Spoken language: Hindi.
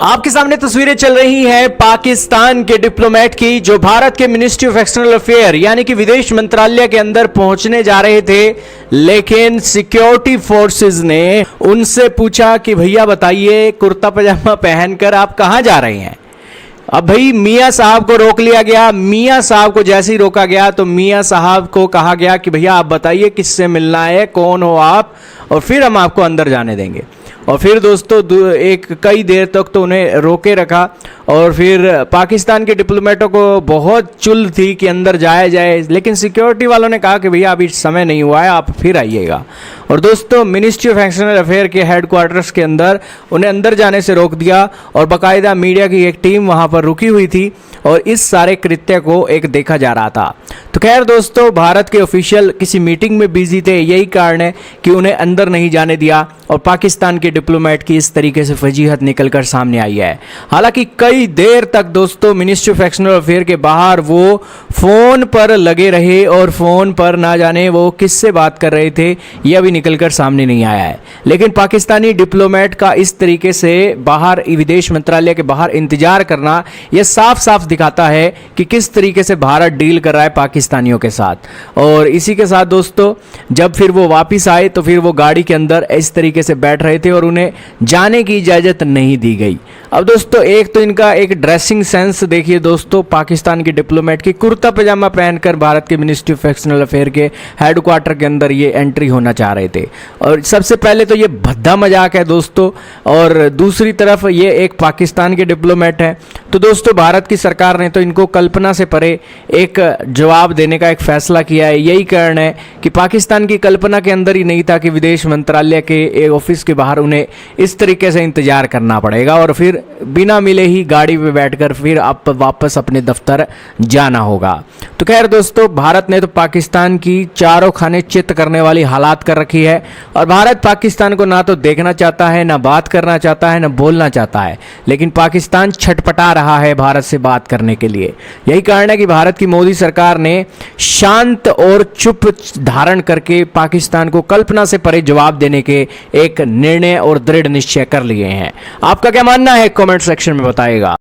आपके सामने तस्वीरें चल रही हैं पाकिस्तान के डिप्लोमेट की, जो भारत के मिनिस्ट्री ऑफ एक्सटर्नल अफेयर यानी कि विदेश मंत्रालय के अंदर पहुंचने जा रहे थे, लेकिन सिक्योरिटी फोर्सेस ने उनसे पूछा कि भैया बताइए कुर्ता पजामा पहनकर आप कहां जा रहे हैं। अब भाई मियां साहब को रोक लिया गया। मियां साहब को जैसे ही रोका गया तो मियां साहब को कहा गया कि भैया आप बताइए किससे मिलना है, कौन हो आप, और फिर हम आपको अंदर जाने देंगे। और फिर दोस्तों कई देर तक तो उन्हें रोके रखा, और फिर पाकिस्तान के डिप्लोमेटों को बहुत चुल थी कि अंदर जाया जाए, लेकिन सिक्योरिटी वालों ने कहा कि भैया अभी समय नहीं हुआ है, आप फिर आइएगा। और दोस्तों मिनिस्ट्री ऑफ एक्सटर्नल अफेयर के हेडक्वार्टर्स के अंदर उन्हें अंदर जाने से रोक दिया, और बाकायदा मीडिया की एक टीम वहाँ पर रुकी हुई थी और इस सारे कृत्य को एक देखा जा रहा था। तो खैर दोस्तों, भारत के ऑफिशियल किसी मीटिंग में बिजी थे, यही कारण है कि उन्हें अंदर नहीं जाने दिया, और पाकिस्तान के डिप्लोमेट की इस तरीके से फजीहत निकलकर सामने आई है। हालांकि कई देर तक दोस्तों मिनिस्ट्री ऑफ एक्सटर्नल अफेयर के बाहर वो फोन पर लगे रहे, और फोन पर ना जाने वो किससे बात कर रहे थे यह भी निकलकर सामने नहीं आया है। लेकिन पाकिस्तानी डिप्लोमेट का इस तरीके से बाहर विदेश मंत्रालय के बाहर इंतजार करना, यह साफ साफ दिखाता है कि किस तरीके से भारत डील कर रहा है पाकिस्तानियों के साथ। और इसी के साथ दोस्तों जब फिर वो वापिस आए तो फिर वो गाड़ी के अंदर इस तरीके से बैठ रहे थे और उन्हें जाने की इजाज़त नहीं दी गई। अब दोस्तों एक तो इनका एक ड्रेसिंग सेंस देखिए दोस्तों, पाकिस्तान के डिप्लोमेट की कुर्ता पजामा पहनकर भारत के मिनिस्ट्री ऑफ एक्सटर्नल अफेयर के हेडक्वार्टर के अंदर ये एंट्री होना चाह रहे थे। और सबसे पहले तो ये भद्दा मजाक है दोस्तों, और दूसरी तरफ ये एक पाकिस्तान के डिप्लोमेट है। तो दोस्तों भारत की सरकार ने तो इनको कल्पना से परे एक जवाब देने का एक फैसला किया है। यही कारण है कि पाकिस्तान की कल्पना के अंदर ही नहीं था कि विदेश मंत्रालय के एक ऑफिस के बाहर उन्हें इस तरीके से इंतजार करना पड़ेगा, और फिर बिना मिले ही गाड़ी पे बैठकर फिर आप वापस अपने दफ्तर जाना होगा। तो खैर दोस्तों, भारत ने तो पाकिस्तान की चारों खाने चित करने वाली हालात कर रखी है, और भारत पाकिस्तान को ना तो देखना चाहता है, ना बात करना चाहता है, ना बोलना चाहता है, लेकिन पाकिस्तान छटपटा रहा है भारत से बात करने के लिए। यही कारण है कि भारत की मोदी सरकार ने शांत और चुप धारण करके पाकिस्तान को कल्पना से परे जवाब देने के एक निर्णय और दृढ़ निश्चय कर लिए हैं। आपका क्या मानना है कमेंट सेक्शन में बताइएगा।